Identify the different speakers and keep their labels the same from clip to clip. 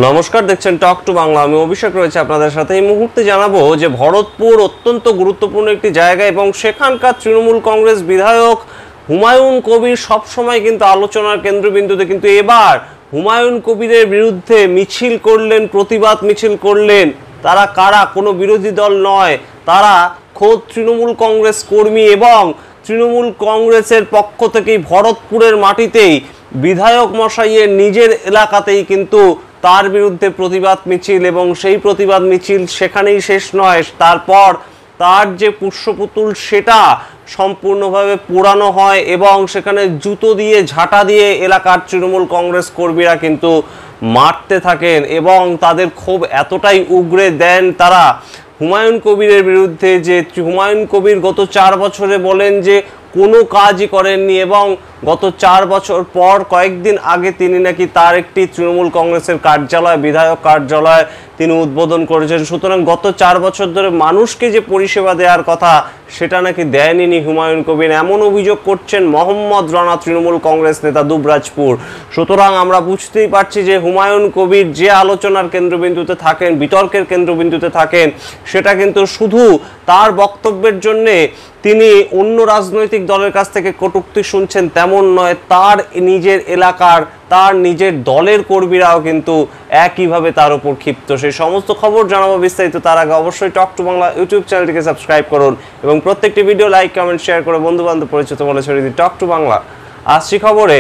Speaker 1: নমস্কার, দেখছেন talk to Bangla. আমি অভিষেক রয়েছে আপনাদের সাথে। এই মুহূর্তে জানাবো যে ভরতপুর অত্যন্ত গুরুত্বপূর্ণ একটি জায়গা এবং সেখানকার তৃণমূল কংগ্রেস বিধায়ক হুমায়ুন কবির সবসময় কিন্তু আলোচনার কেন্দ্রবিন্দুতে, কিন্তু এবার হুমায়ুন কবিরের বিরুদ্ধে মিছিল করলেন, প্রতিবাদ মিছিল করলেন। তারা কারা? কোনো বিরোধী দল নয়, তারা খোদ তৃণমূল কংগ্রেস কর্মী এবং তৃণমূল কংগ্রেসের পক্ষ থেকেই ভরতপুরের মাটিতেই বিধায়ক মশাইয়ের নিজের এলাকাতেই কিন্তু তার বিরুদ্ধে প্রতিবাদ মিছিল, এবং সেই প্রতিবাদ মিছিল সেখানেই শেষ নয়। তারপর তার যে পুষ্পপুতুল সেটা সম্পূর্ণভাবে পোড়ানো হয় এবং সেখানে জুতো দিয়ে, ঝাঁটা দিয়ে এলাকার তৃণমূল কংগ্রেস কর্মীরা কিন্তু মারতে থাকেন এবং তাদের ক্ষোভ এতটাই উগরে দেন তারা হুমায়ুন কবিরের বিরুদ্ধে যে হুমায়ুন কবির গত 4 বছরে বলেন যে কোনো কাজই করেননি, এবং গত 4 বছর পর কয়েকদিন আগে তিনি নাকি তার একটি তৃণমূল কংগ্রেসের কার্যালয়, বিধায়ক কার্যালয় তিনি উদ্বোধন করেছেন। সুতরাং গত 4 বছর ধরে মানুষকে যে পরিষেবা দেওয়ার কথা সেটা নাকি দেয়নি হুমায়ুন কবির, এমন অভিযোগ করছেন মোহাম্মদ রানা, তৃণমূল কংগ্রেস নেতা, দুবরাজপুর। সুতরাং আমরা বুঝতেই পারছি যে হুমায়ুন কবির যে আলোচনার কেন্দ্রবিন্দুতে থাকেন, বিতর্কের কেন্দ্রবিন্দুতে থাকেন, সেটা কিন্তু শুধু তার বক্তব্যের জন্যে তিনি অন্য রাজনৈতিক দলের কাছ থেকে কটূক্তি শুনছেন তেমন নয়, তার নিজের এলাকার, তার নিজের দলের কর্মীরাও কিন্তু একইভাবে তার উপর ক্ষিপ্ত। সেই সমস্ত খবর জানাবো বিস্তারিত। তার আগে অবশ্যই টক টু বাংলা ইউটিউব চ্যানেলটিকে সাবস্ক্রাইব করুন এবং প্রত্যেকটি ভিডিও লাইক, কমেন্ট, শেয়ার করে বন্ধু বান্ধব পরিচিত মনে ছড়িয়ে দিন। Talk to Bangla. আসছি খবরে।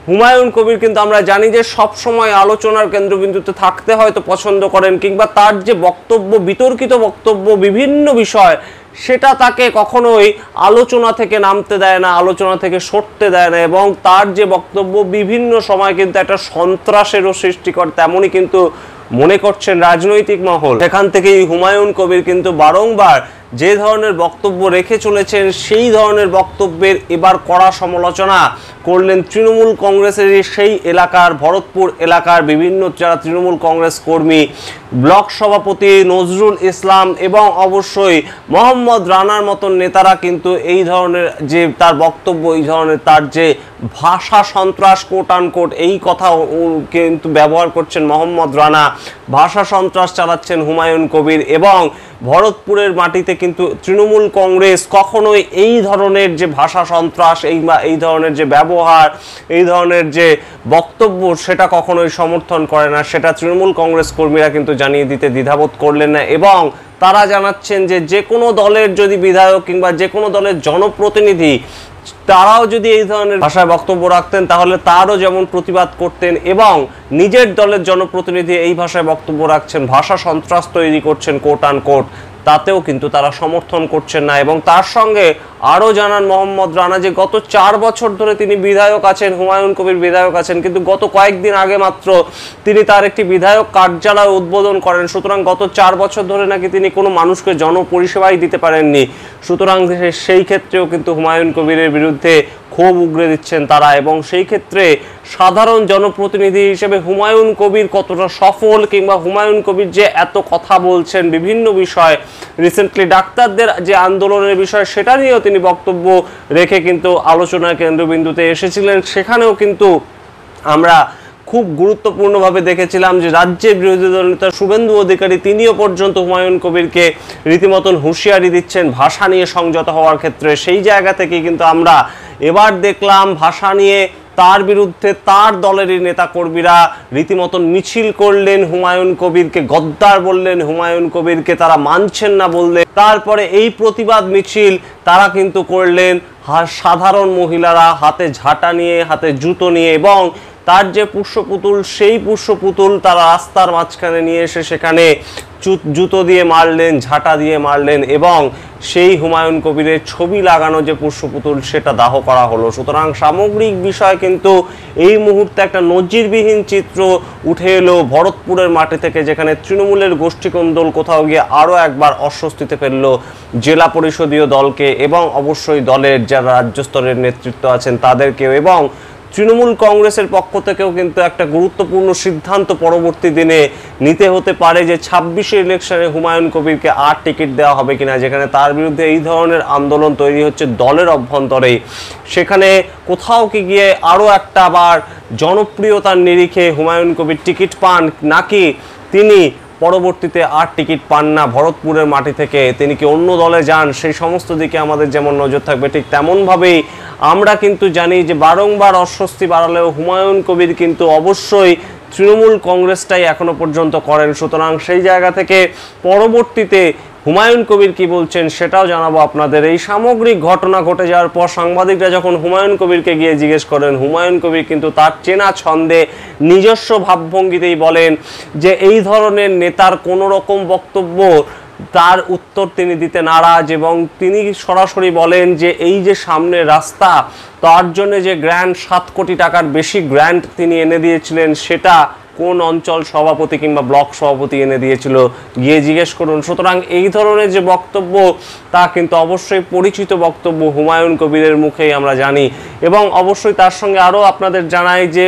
Speaker 1: হুমায়ুন কবির কিন্তু আমরা জানি যে সব সময় আলোচনার কেন্দ্রবিন্দুতে থাকতে হয়তো পছন্দ করেন, কিংবা তার যে বক্তব্য, বিতর্কিত বক্তব্য বিভিন্ন বিষয়, সেটা তাকে কখনোই আলোচনা থেকে নামতে দেয় না, আলোচনা থেকে সরতে দেয় না, এবং তার যে বক্তব্য বিভিন্ন সময় কিন্তু একটা সন্ত্রাসেরও সৃষ্টি করে তেমনই কিন্তু মনে করছেন রাজনৈতিক মহল। সেখান থেকেই হুমায়ুন কবির কিন্তু বারংবার যে ধরনের বক্তব্য রেখে চলেছেন সেই ধরনের বক্তব্যের এবার কড়া সমালোচনা করলেন তৃণমূল কংগ্রেসের সেই এলাকার, ভরতপুর এলাকার বিভিন্ন যারা তৃণমূল কংগ্রেস কর্মী, ব্লক সভাপতি নজরুল ইসলাম এবং অবশ্যই মোহাম্মদ রানার মতন নেতারা কিন্তু এই ধরনের যে তার বক্তব্য, এই ধরনের তার যে ভাষা সন্ত্রাস, কোট আনকোট, এই কথা কিন্তু ব্যবহার করছেন মোহাম্মদ রানা, ভাষা সন্ত্রাস চালাচ্ছেন হুমায়ুন কবির। এবং ভরতপুরের মাটিতে কিন্তু তৃণমূল কংগ্রেস কখনোই এই ধরনের যে ভাষা সন্ত্রাস, এই ধরনের যে ব্যবহার, এই ধরনের যে বক্তব্য, সেটা কখনোই সমর্থন করে না। সেটা তৃণমূল কংগ্রেস কর্মীরা কিন্তু জানিয়ে দিতে দ্বিধাবোধ করলেন না, এবং তারা জানাচ্ছেন যে যে কোনো দলের যদি বিধায়ক কিংবা যে কোনো দলের জনপ্রতিনিধি তারাও যদি এই ধরনের ভাষায় বক্তব্য রাখতেন তাহলে তারও যেমন প্রতিবাদ করতেন, এবং নিজের দলের জনপ্রতিনিধি এই ভাষায় বক্তব্য রাখছেন, ভাষা সন্ত্রাস তৈরি করছেন কোট আনকোট, তাতেও কিন্তু তারা সমর্থন করছেন না। এবং তার সঙ্গে আরও জানান মোহাম্মদ রানা যে গত 4 বছর ধরে তিনি বিধায়ক আছেন, হুমায়ুন কবির বিধায়ক আছেন, কিন্তু গত কয়েকদিন আগে মাত্র তিনি তার একটি বিধায়ক কার্যালয় উদ্বোধন করেন। সুতরাং গত 4 বছর ধরে নাকি তিনি কোনো মানুষকে জনপরিষেবাই দিতে পারেননি। সুতরাং সেই ক্ষেত্রেও কিন্তু হুমায়ুন কবিরের বিরুদ্ধে ক্ষোভ উগরে দিচ্ছেন তারা, এবং সেই ক্ষেত্রে সাধারণ জনপ্রতিনিধি হিসেবে হুমায়ুন কবির কতটা সফল, কিংবা হুমায়ুন কবির যে এত কথা বলছেন বিভিন্ন বিষয়, রিসেন্টলি ডাক্তারদের যে আন্দোলনের বিষয় সেটা নিয়েও তিনি বক্তব্য রেখে কিন্তু আলোচনার কেন্দ্রবিন্দুতে এসেছিলেন। সেখানেও কিন্তু আমরা খুব গুরুত্বপূর্ণভাবে দেখেছিলাম যে রাজ্যের বিরোধী দল নেতা শুভেন্দু অধিকারী তিনিও পর্যন্ত হুমায়ুন কবিরকে রীতিমতন হুঁশিয়ারি দিচ্ছেন ভাষা নিয়ে সংযত হওয়ার ক্ষেত্রে। সেই জায়গা থেকে কিন্তু আমরা এবার দেখলাম ভাষা নিয়ে তার বিরুদ্ধে তার দলেরই নেতাকর্মীরা রীতিমতন মিছিল করলেন, হুমায়ুন কবিরকে গদ্দার বললেন, হুমায়ুন কবিরকে তারা মানছেন না বললেন। তারপরে এই প্রতিবাদ মিছিল তারা কিন্তু করলেন সাধারণ মহিলারা হাতে ঝাঁটা নিয়ে, হাতে জুতো নিয়ে, এবং তার যে পুষ্পপুতুল, সেই পুষ্পপুতুল তারা রাস্তার মাঝখানে নিয়ে এসে সেখানে জুতো দিয়ে মারলেন, ঝাঁটা দিয়ে মারলেন, এবং সেই হুমায়ুন কবিরের ছবি লাগানো যে পুষ্পপুতুল সেটা দাহ করা হলো। সুতরাং সামগ্রিক বিষয় কিন্তু এই মুহূর্তে একটা নজিরবিহীন চিত্র উঠে এলো ভরতপুরের মাটি থেকে, যেখানে তৃণমূলের গোষ্ঠীকন্দল কোথাও গিয়ে আরও একবার অস্বস্তিতে ফেলল জেলা পরিষদীয় দলকে, এবং অবশ্যই দলের যারা রাজ্য স্তরের নেতৃত্ব আছেন তাদেরকেও, এবং তৃণমূল কংগ্রেসের পক্ষ থেকেও কিন্তু একটা গুরুত্বপূর্ণ সিদ্ধান্ত পরবর্তী দিনে নিতে হতে পারে যে 26শে ইলেকশনে হুমায়ুন কবিরকে আর টিকিট দেওয়া হবে কিনা, যেখানে তার বিরুদ্ধে এই ধরনের আন্দোলন তৈরি হচ্ছে দলের অভ্যন্তরে। সেখানে কোথাও কি গিয়ে আরও একটা আবার জনপ্রিয়তার নিরিখে হুমায়ুন কবির টিকিট পান, নাকি তিনি পরবর্তীতে আর টিকিট পান না ভরতপুরের মাটি থেকে, তিনি কি অন্য দলে যান, সেই সমস্ত দিকে আমাদের যেমন নজর থাকবে, ঠিক তেমনভাবেই আমরা কিন্তু জানি যে বারংবার অস্বস্তি বাড়ালেও হুমায়ুন কবির কিন্তু অবশ্যই তৃণমূল কংগ্রেসটাই এখনো পর্যন্ত করেন। সুতরাং সেই জায়গা থেকে পরবর্তীতে হুমায়ুন কবির কি বলছেন সেটাও জানাবো আপনাদের। এই সামগ্রিক ঘটনা ঘটে যাওয়ার পর সাংবাদিকরা যখন হুমায়ুন কবিরকে গিয়ে জিজ্ঞেস করেন, হুমায়ুন কবির কিন্তু তার চেনা ছন্দে নিজস্ব ভাবভঙ্গিতেই বলেন যে এই ধরনের নেতার কোনো রকম বক্তব্য তার উত্তর তিনি দিতে নারাজ, এবং তিনি সরাসরি বলেন যে এই যে সামনে রাস্তা, তার জন্য যে গ্র্যান্ট 7 কোটি টাকার বেশি গ্র্যান্ট তিনি এনে দিয়েছিলেন, সেটা কোন অঞ্চল সভাপতি কিংবা ব্লক সভাপতি এনে দিয়েছিল, গিয়ে জিজ্ঞেস করুন। সুতরাং এই ধরনের যে বক্তব্য তা কিন্তু অবশ্যই পরিচিত বক্তব্য হুমায়ুন কবিরের মুখেই আমরা জানি। এবং অবশ্যই তার সঙ্গে আরও আপনাদের জানাই যে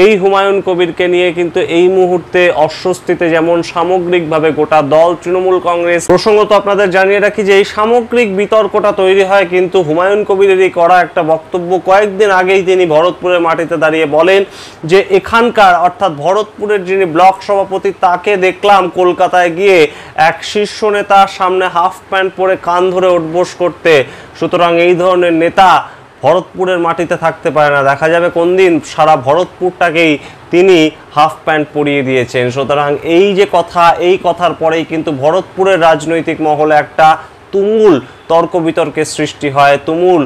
Speaker 1: এই হুমায়ুন কবিরকে নিয়ে কিন্তু এই মুহূর্তে অস্বস্তিতে যেমন সামগ্রিকভাবে গোটা দল তৃণমূল কংগ্রেস। প্রসঙ্গত আপনাদের জানিয়ে রাখি যে এই সামগ্রিক বিতর্কটা তৈরি হয় কিন্তু হুমায়ুন কবিরেরই করা একটা বক্তব্য। কয়েকদিন আগেই তিনি ভরতপুরের মাটিতে দাঁড়িয়ে বলেন যে এখানকার অর্থাৎ ভরতপুরের যিনি ব্লক সভাপতি তাকে দেখলাম কলকাতায় গিয়ে এক শীর্ষ নেতার সামনে হাফ প্যান্ট পরে কান ধরে উঠবোস করতে। সুতরাং এই ধরনের নেতা ভরতপুরের মাটিতে থাকতে পারে না। দেখা যাবে কোন দিন সারা ভরতপুরটাকেই তিনি হাফ প্যান্ট পরিয়ে দিয়েছেন। সুতরাং এই যে কথা, এই কথার পরেই কিন্তু ভরতপুরের রাজনৈতিক মহলে একটা তুমুল তর্ক বিতর্কের সৃষ্টি হয়, তুমুল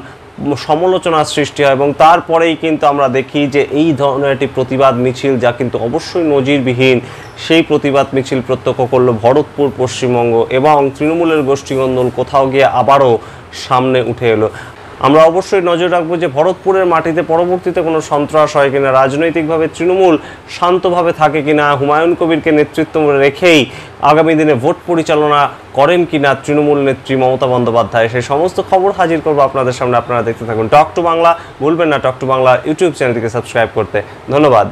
Speaker 1: সমালোচনার সৃষ্টি হয়, এবং তারপরেই কিন্তু আমরা দেখি যে এই ধরনের একটি প্রতিবাদ মিছিল, যা কিন্তু অবশ্যই নজিরবিহীন, সেই প্রতিবাদ মিছিল প্রত্যক্ষ করলো ভরতপুর পশ্চিমবঙ্গ, এবং তৃণমূলের গোষ্ঠীকন্দল কোথাও গিয়ে আবারও সামনে উঠে এলো। আমরা অবশ্যই নজর রাখবো যে ভরতপুরের মাটিতে পরবর্তীতে কোনো সন্ত্রাস হয় কিনা, রাজনৈতিকভাবে তৃণমূল শান্তভাবে থাকে কিনা, হুমায়ুন কবিরকে নেতৃত্ব রেখেই আগামী দিনে ভোট পরিচালনা করেন কিনা তৃণমূল নেত্রী মমতা বন্দ্যোপাধ্যায়, সেই সমস্ত খবর হাজির করবো আপনাদের সামনে। আপনারা দেখতে থাকুন টক টু বাংলা। ভুলবেন না টক টু বাংলা ইউটিউব চ্যানেলটিকে সাবস্ক্রাইব করতে। ধন্যবাদ।